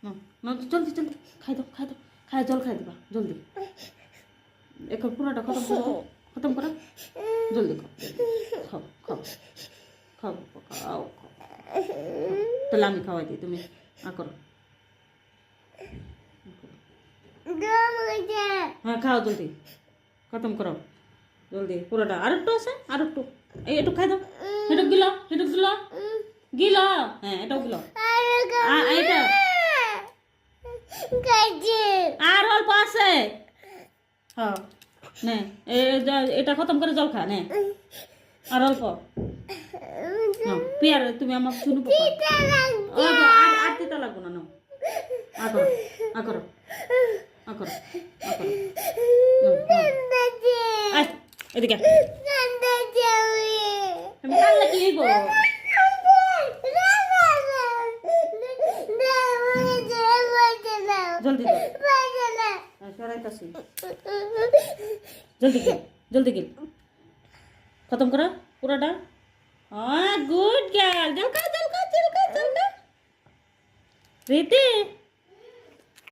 না না জলদি জলদি খাই দাও খাই জল খাই দিবা জলদি এখন পুরোটা খতম করো জলদি খাও খাও খাও খাও খাও তাহলে আমি খাওয়াই দিই তুমি করো হ্যাঁ খাও জলদি খতম করো জলদি পুরোটা আর একটু আছে আর একটু এই একটু খাই দাও হেটুক গিল হ্যাঁ এটাও গিল এটা আর অল্প আছে হ্যাঁ নে এটা খতম করে জল খা নে আর অল্প পিয়ার তুমি আমার শুনু আর তিতা লাগবো না নাও করো এদিকে আমি কান্না কি হইব জলদি সরাইতাছি জলদি গিল খতম করা পুরাটা গুড গার্ল জল খা রীতি